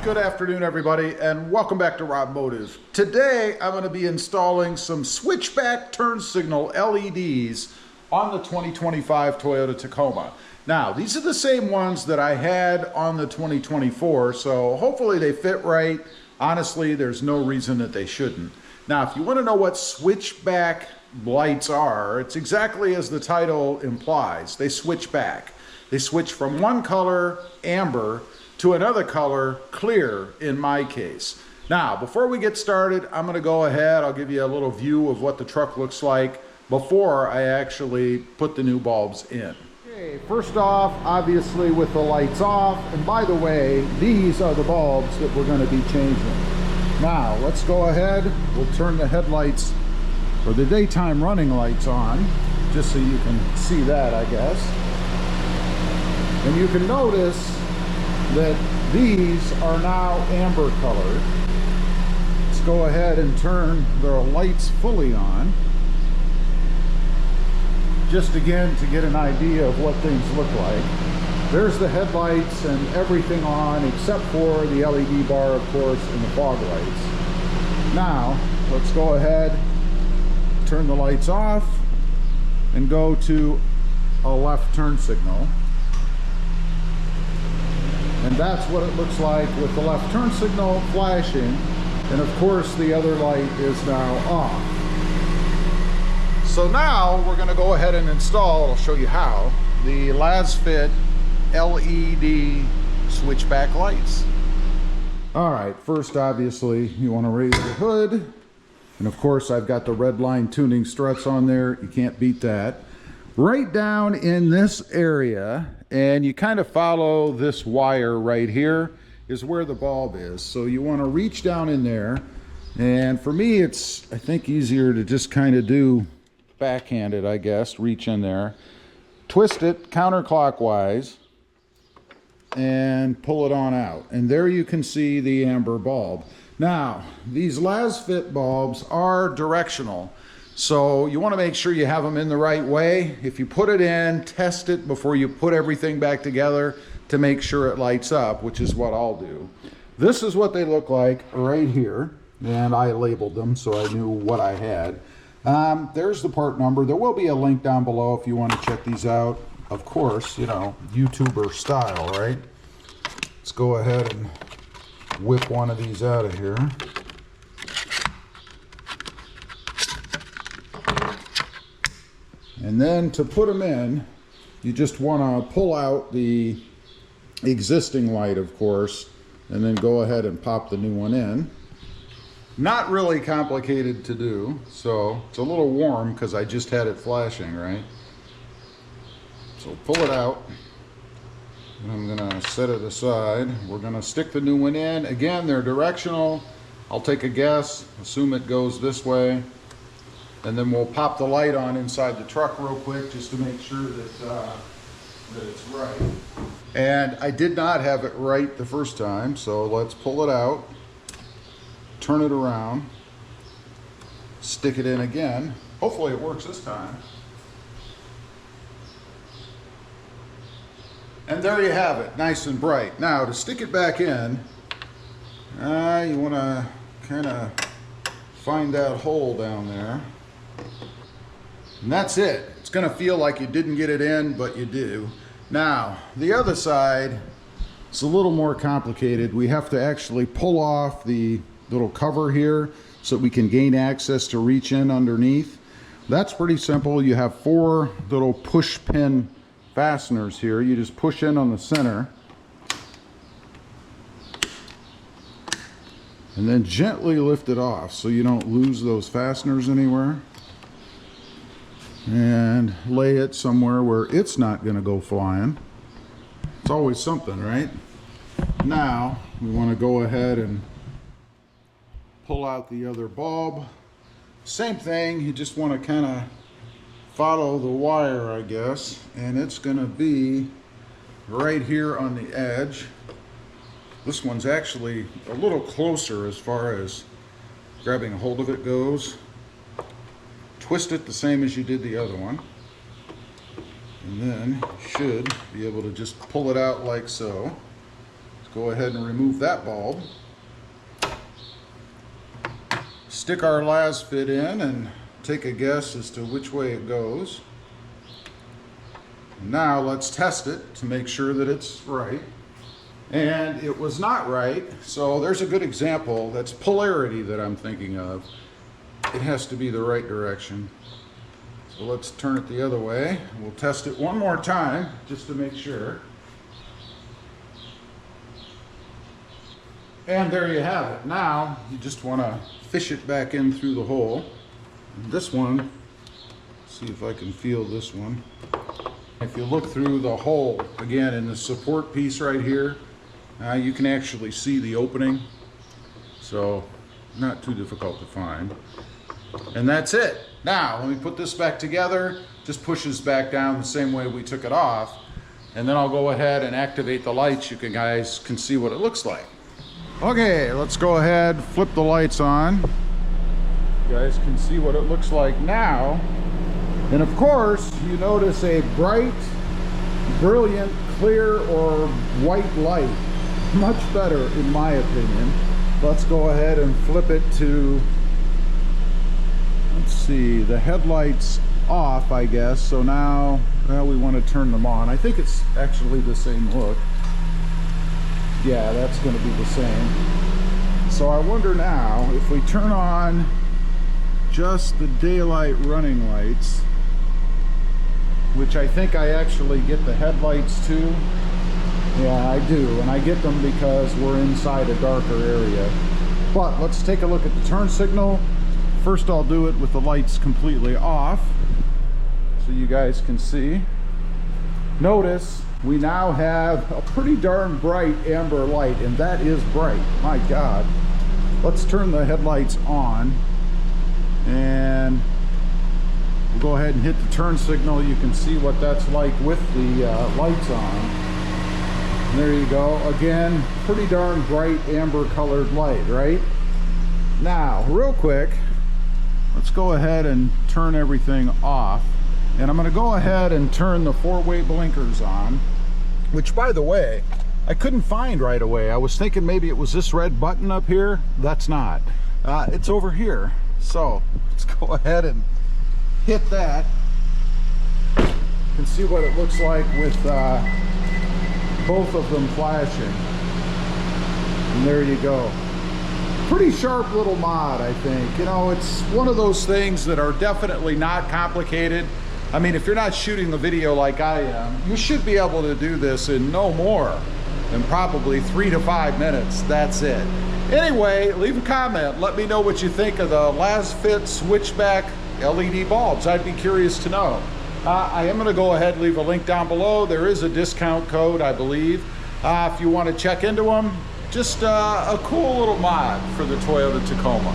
Good afternoon, everybody, and welcome back to RobMotive. Today, I'm going to be installing some switchback turn signal LEDs on the 2025 Toyota Tacoma. Now, these are the same ones that I had on the 2024, so hopefully they fit right. Honestly, there's no reason that they shouldn't. Now, if you want to know what switchback lights are, it's exactly as the title implies. They switch back. They switch from one color, amber, to another color, clear in my case. Now, before we get started, I'm gonna go ahead, I'll give you a little view of what the truck looks like before I actually put the new bulbs in. Okay, first off, obviously with the lights off, and by the way, these are the bulbs that we're gonna be changing. Now, let's go ahead, we'll turn the headlights, or the daytime running lights on, just so you can see that, I guess. And you can notice that these are now amber colored. Let's go ahead and turn the lights fully on. Just again to get an idea of what things look like. There's the headlights and everything on except for the LED bar, of course, and the fog lights. Now, let's go ahead, turn the lights off, and go to a left turn signal. And that's what it looks like with the left turn signal flashing. And of course, the other light is now off. So now we're going to go ahead and install, I'll show you how, the LASFIT LED switchback lights. All right, first obviously you want to raise the hood. And of course, I've got the Redline tuning struts on there. You can't beat that. Right down in this area, and you kind of follow this wire right here, is where the bulb is. So you want to reach down in there, and for me it's, I think, easier to just kind of do backhanded, I guess. Reach in there, twist it counterclockwise, and pull it on out. And there you can see the amber bulb. Now, these LASFIT bulbs are directional. So you want to make sure you have them in the right way. If you put it in, test it before you put everything back together to make sure it lights up, which is what I'll do. This is what they look like right here. And I labeled them so I knew what I had. There's the part number. There will be a link down below if you want to check these out. Of course, you know, YouTuber style, right? Let's go ahead and whip one of these out of here. And then to put them in, you just want to pull out the existing light, of course, and then go ahead and pop the new one in. Not really complicated to do, so it's a little warm because I just had it flashing, right? So pull it out, and I'm going to set it aside. We're going to stick the new one in. Again, they're directional. I'll take a guess, assume it goes this way. And then we'll pop the light on inside the truck real quick just to make sure that it's right. And I did not have it right the first time, so let's pull it out, turn it around, stick it in again. Hopefully it works this time. And there you have it, nice and bright. Now to stick it back in, you want to kind of find that hole down there. And that's it. It's going to feel like you didn't get it in, but you do. Now, the other side, it's a little more complicated. We have to actually pull off the little cover here so that we can gain access to reach in underneath. That's pretty simple. You have 4 little push pin fasteners here. You just push in on the center. And then gently lift it off so you don't lose those fasteners anywhere. And lay it somewhere where it's not going to go flying. It's always something, right? Now we want to go ahead and pull out the other bulb. Same thing, you just want to kind of follow the wire, I guess, and it's going to be right here on the edge. This one's actually a little closer as far as grabbing a hold of it goes. Twist it the same as you did the other one. And then you should be able to just pull it out like so. Let's go ahead and remove that bulb. Stick our LASFIT in and take a guess as to which way it goes. Now let's test it to make sure that it's right. And it was not right, so there's a good example. That's polarity that I'm thinking of. It has to be the right direction. So let's turn it the other way. We'll test it one more time just to make sure. And there you have it. Now you just want to fish it back in through the hole. And this one, see if I can feel this one. If you look through the hole, again in the support piece right here, you can actually see the opening. So not too difficult to find. And that's it. Now let me put this back together. Just pushes back down the same way we took it off. And then I'll go ahead and activate the lights. You guys can see what it looks like. Okay, let's go ahead, flip the lights on. You guys can see what it looks like now. And of course, you notice a bright, brilliant, clear, or white light. Much better in my opinion. Let's go ahead and flip it to, let's see, the headlights off, I guess. So now, well, we want to turn them on. I think it's actually the same look. Yeah, that's going to be the same. So I wonder now if we turn on just the daylight running lights, which I think I actually get the headlights too. Yeah, I do, and I get them because we're inside a darker area. But let's take a look at the turn signal. First I'll do it with the lights completely off so you guys can see. Notice we now have a pretty darn bright amber light, and that is bright, my God. Let's turn the headlights on, and we'll go ahead and hit the turn signal. You can see what that's like with the lights on. And there you go. Again, pretty darn bright amber colored light, right? Now, real quick, let's go ahead and turn everything off. And I'm going to go ahead and turn the four-way blinkers on, which, by the way, I couldn't find right away. I was thinking maybe it was this red button up here. That's not. It's over here. So let's go ahead and hit that. You can see what it looks like with both of them flashing. And there you go. Pretty sharp little mod, I think. You know, it's one of those things that are definitely not complicated. I mean, if you're not shooting the video like I am, you should be able to do this in no more than probably 3 to 5 minutes. That's it. Anyway, leave a comment. Let me know what you think of the LASFIT switchback LED bulbs. I'd be curious to know. I am going to go ahead and leave a link down below. There is a discount code, I believe. If you want to check into them, just a cool little mod for the Toyota Tacoma.